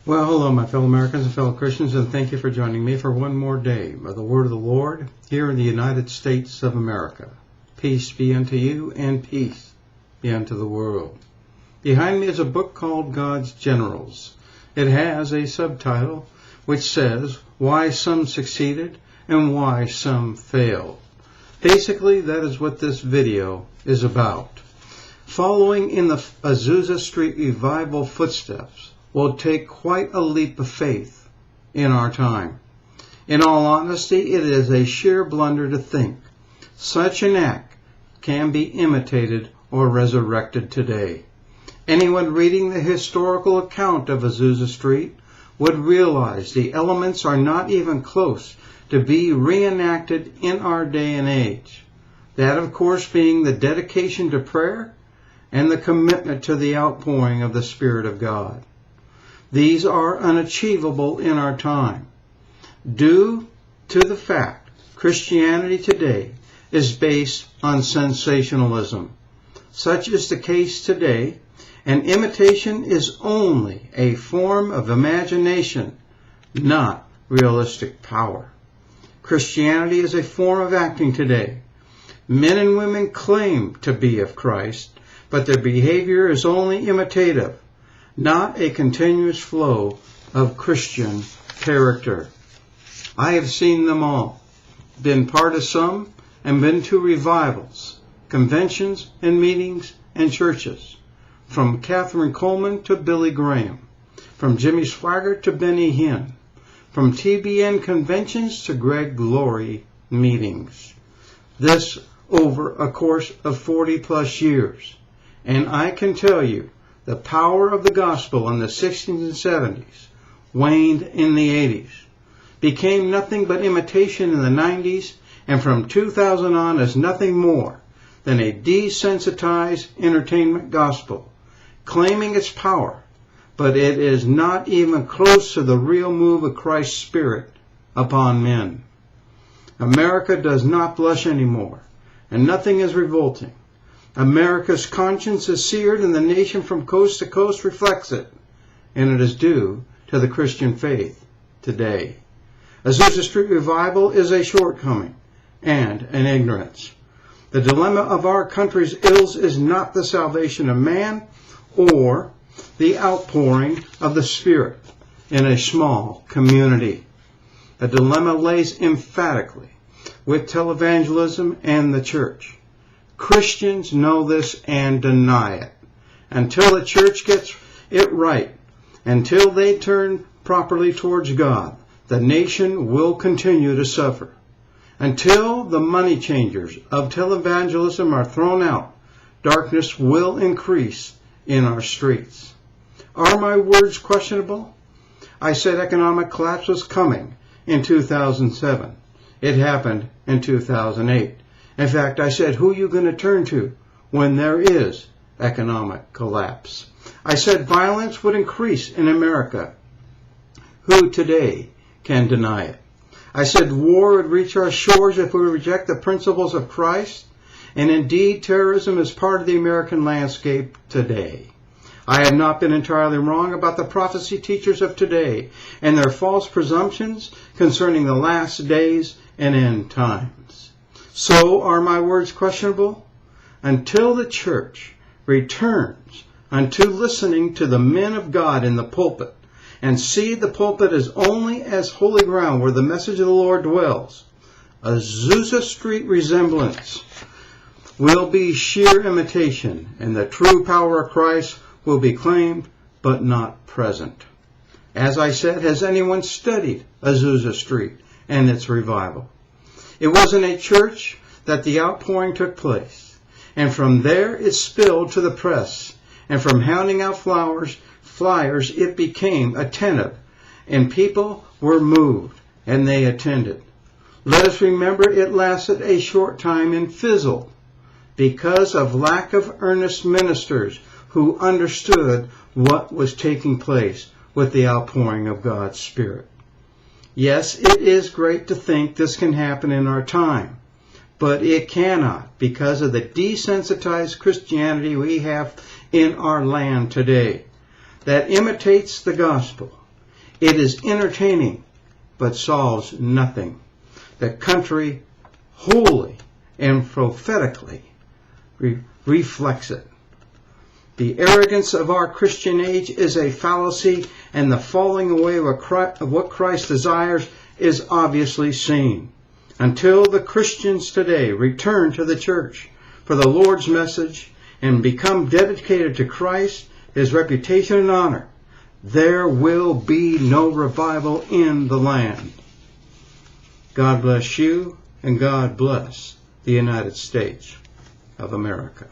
Well, hello, my fellow Americans and fellow Christians, and thank you for joining me for one more day of the Word of the Lord here in the United States of America. Peace be unto you, and peace be unto the world. Behind me is a book called God's Generals. It has a subtitle which says, Why Some Succeeded and Why Some Failed. Basically, that is what this video is about. Following in the Azusa Street revival footsteps will take quite a leap of faith in our time. In all honesty, it is a sheer blunder to think such an act can be imitated or resurrected today. Anyone reading the historical account of Azusa Street would realize the elements are not even close to be reenacted in our day and age. That, of course, being the dedication to prayer and the commitment to the outpouring of the Spirit of God. These are unachievable in our time, due to the fact Christianity today is based on sensationalism. Such is the case today, and imitation is only a form of imagination, not realistic power. Christianity is a form of acting today. Men and women claim to be of Christ, but their behavior is only imitative, not a continuous flow of Christian character. I have seen them all, been part of some, and been to revivals, conventions and meetings and churches, from Catherine Coleman to Billy Graham, from Jimmy Swaggart to Benny Hinn, from TBN conventions to Greg Laurie meetings. This over a course of 40 plus years. And I can tell you, the power of the gospel in the 60s and 70s waned in the 80s, became nothing but imitation in the 90s, and from 2000 on is nothing more than a desensitized entertainment gospel, claiming its power, but it is not even close to the real move of Christ's Spirit upon men. America does not blush anymore, and nothing is revolting. America's conscience is seared, and the nation from coast to coast reflects it, and it is due to the Christian faith today. Azusa Street Revival is a shortcoming and an ignorance. The dilemma of our country's ills is not the salvation of man or the outpouring of the Spirit in a small community. The dilemma lays emphatically with televangelism and the church. Christians know this and deny it. Until the church gets it right, until they turn properly towards God, the nation will continue to suffer. Until the money changers of televangelism are thrown out, darkness will increase in our streets. Are my words questionable? I said economic collapse was coming in 2007. It happened in 2008. In fact, I said, who are you going to turn to when there is economic collapse? I said violence would increase in America. Who today can deny it? I said war would reach our shores if we reject the principles of Christ. And indeed, terrorism is part of the American landscape today. I have not been entirely wrong about the prophecy teachers of today and their false presumptions concerning the last days and end times. So are my words questionable? Until the church returns unto listening to the men of God in the pulpit, and see the pulpit as only as holy ground where the message of the Lord dwells, Azusa Street resemblance will be sheer imitation, and the true power of Christ will be claimed but not present. As I said, has anyone studied Azusa Street and its revival? It was in a church that the outpouring took place, and from there it spilled to the press, and from handing out flyers it became attentive, and people were moved, and they attended. Let us remember it lasted a short time and fizzled because of lack of earnest ministers who understood what was taking place with the outpouring of God's Spirit. Yes, it is great to think this can happen in our time, but it cannot because of the desensitized Christianity we have in our land today that imitates the gospel It is entertaining, but solves nothing. The country wholly and prophetically reflects it. The arrogance of our Christian age is a fallacy, and the falling away of what Christ desires is obviously seen. Until the Christians today return to the church for the Lord's message and become dedicated to Christ, His reputation and honor, there will be no revival in the land. God bless you, and God bless the United States of America.